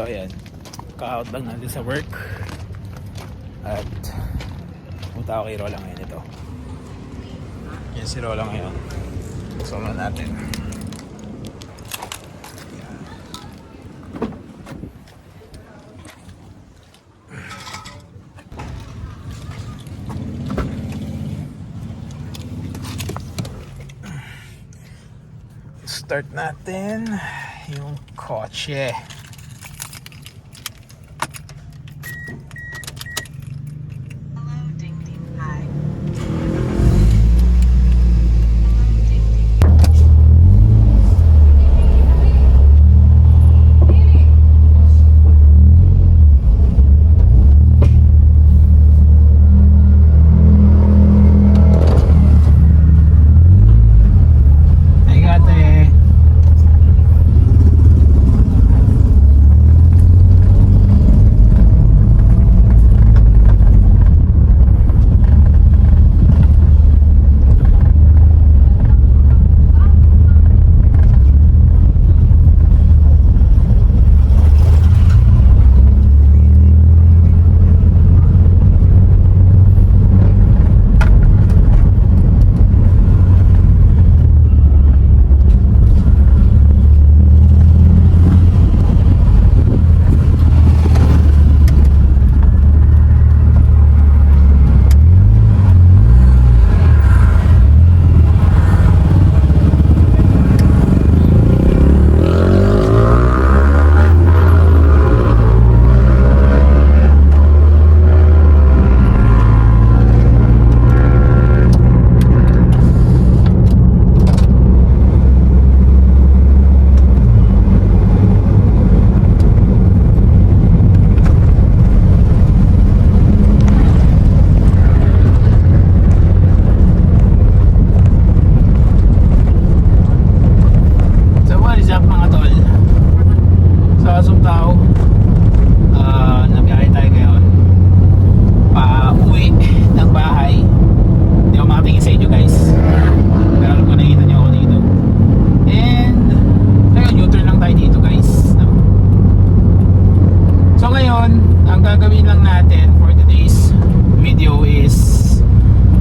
So ayan, ka-out lang natin sa work at punta ako kay Rola ngayon. Ito yan si Rola ngayon, kasama natin. Start natin yung kotse.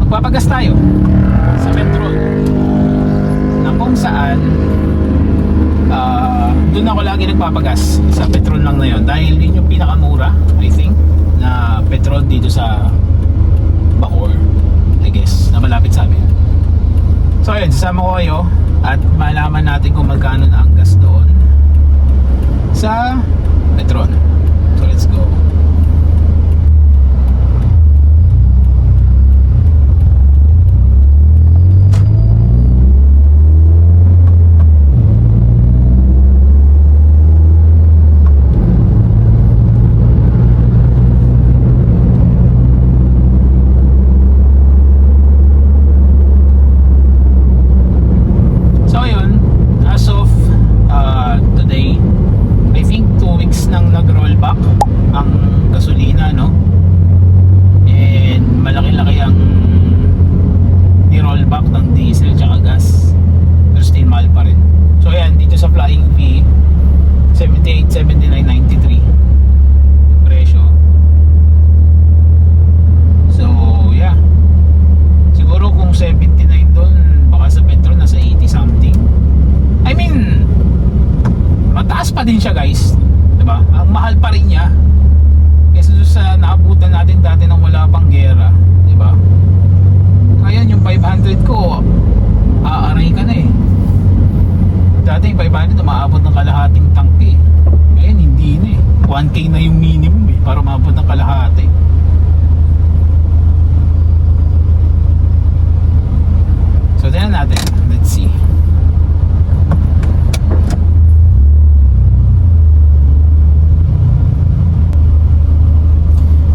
Magpapagas tayo sa petrol na kung saan doon ako lagi nagpapagas sa petrol lang na yun dahil yun yung pinakamura, I think, na petrol dito sa Bacoor, I guess, na malapit sa amin. So ayun, sasama ko kayo at malaman natin kung magkano na ang gas doon sa petrol. So let's go. Din siya guys, diba? Ang mahal pa rin niya kaysa sa naabutan natin dati nang wala pang gera, diba? Ngayon yung 500 ko aaray ka na eh. Dati yung 500 umaabot ng kalahating tangke, ngayon hindi na eh. 1K na yung minimum eh para maabot ng kalahati. So tingnan natin, let's see.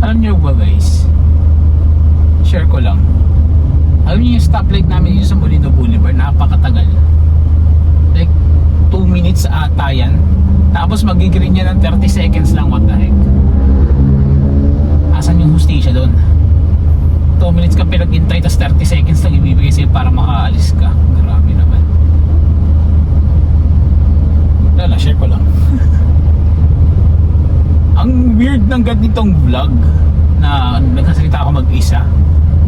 Alam nyo ba guys, share ko lang, alam nyo yung stoplight namin dito sa Molino Boulevard, napakatagal, like 2 minutes ata yan, tapos magigreen niya ng 30 seconds lang. What the heck, asan yung hustisya doon? 2 minutes ka pinaghintay, tapos 30 seconds lang ibibigay sa'yo para makaalis ka. Grabe naman. Wala, share ko lang. weird ng ganitong vlog na nagsasalita ako mag-isa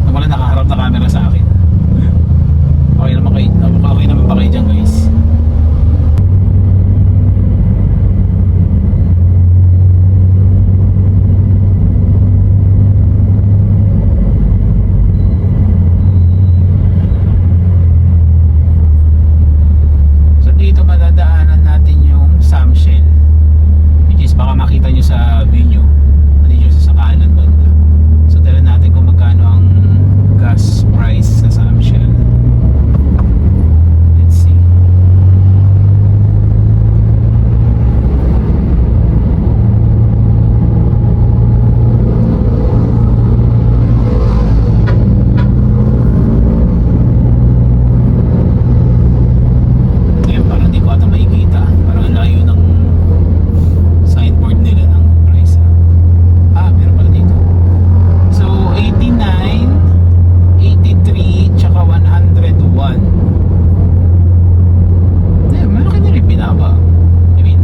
na wala nakaharap na camera sa akin. Okay naman kayo, okay naman pa kayo dyan guys. So dito madadaanan natin yung Samshell, which is baka makita nyo sa video nyo sa kanan banda. So tala natin kung magkano ang gas price sa Samshell. Let's see. Ayan, parang di ko ata makikita. Parang ang layo ng signboard nila ng price. Meron pala dito. So 89, 83, tsaka 101. Malaki na rin binaba. I mean,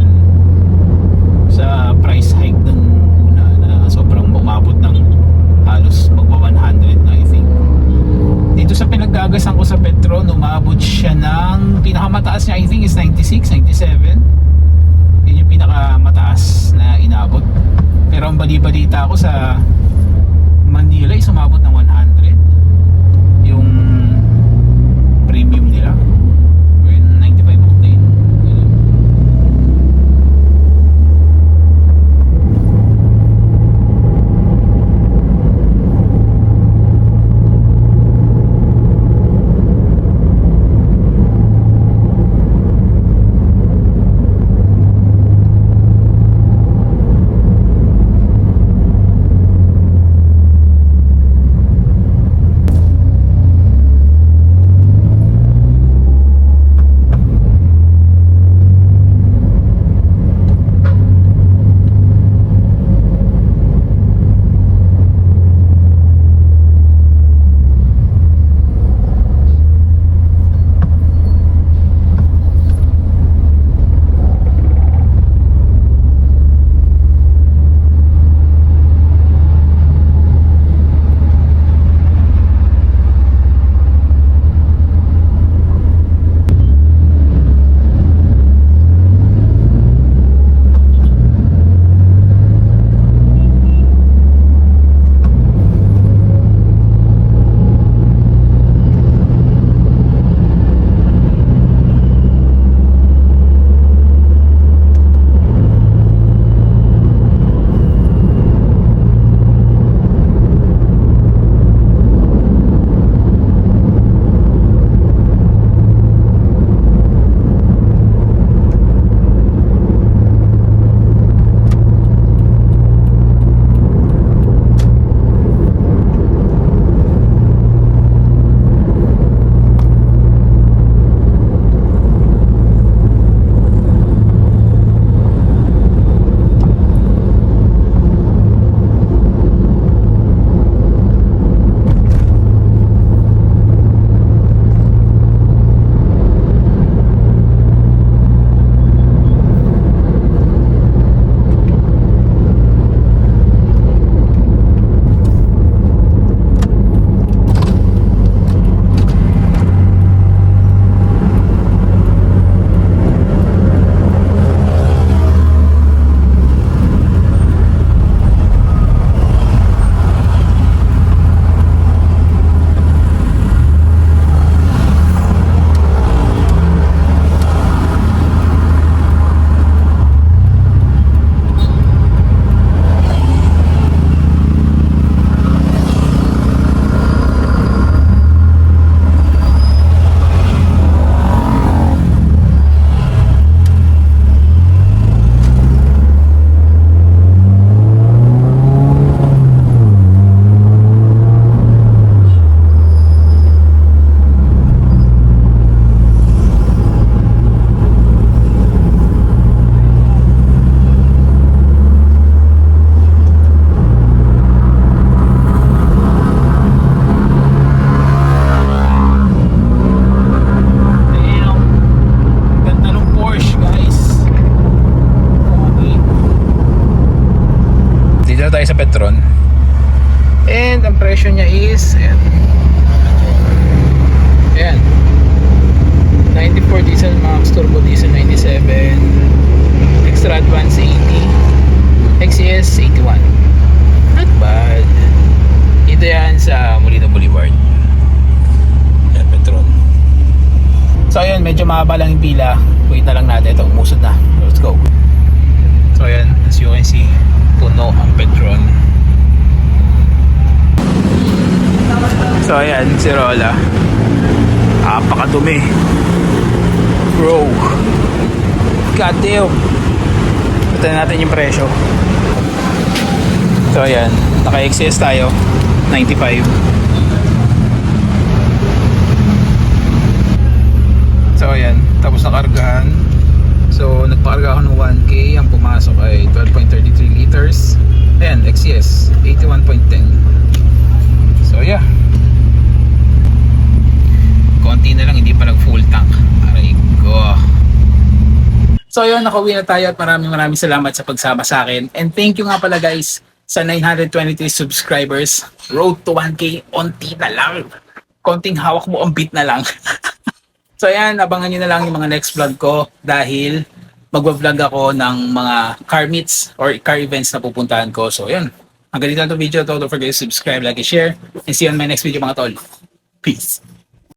sa price hike dun una na sobrang umabot ng halos magpa 100 na I think. Dito sa pinaggagasan ko sa Petron, umabot siya ng pinakamataas niya I think is 96, 97. Yun yung pinakamataas na inabot. Pero ang bali-balita ko sa Manila is umabot ng 100 yung premium nila or yung 95 octane. tayo sa Petron. And ang presyo niya is ayan, 94 diesel max, turbo diesel 97, extra advance 80, XCS 81. Not bad. Ito yan sa Molino Boulevard. Yan, Petron. So ayan, medyo mahaba lang yung pila. Wait na lang natin. Ito, umusod na. Let's go. So ayan, as you can see, puno ang Petron. So ayan, si Rola. Apakadumi. Bro. God damn. Ito natin yung presyo. So ayan, naka-XS tayo. 95. So ayan, tapos nakargahan. So nagpakarga ako ng 1K. Ang pumasok ay 12.33 liters. Ayan, XCS 81.10. So yeah, konti na lang, hindi pa nag full tank. Aray ko. So yun, nakauwi na tayo at maraming salamat sa pagsama sa akin. And thank you nga pala guys sa 923 subscribers. Road to 1K, onti na lang. Konting hawak mo, ang beat na lang. So ayan, abangan nyo na lang yung mga next vlog ko dahil magwa-vlog ako ng mga car meets or car events na pupuntahan ko. So yun, hanggang dito lang itong video to. Don't forget to subscribe, like, and share. And see you on my next video mga tol. Peace.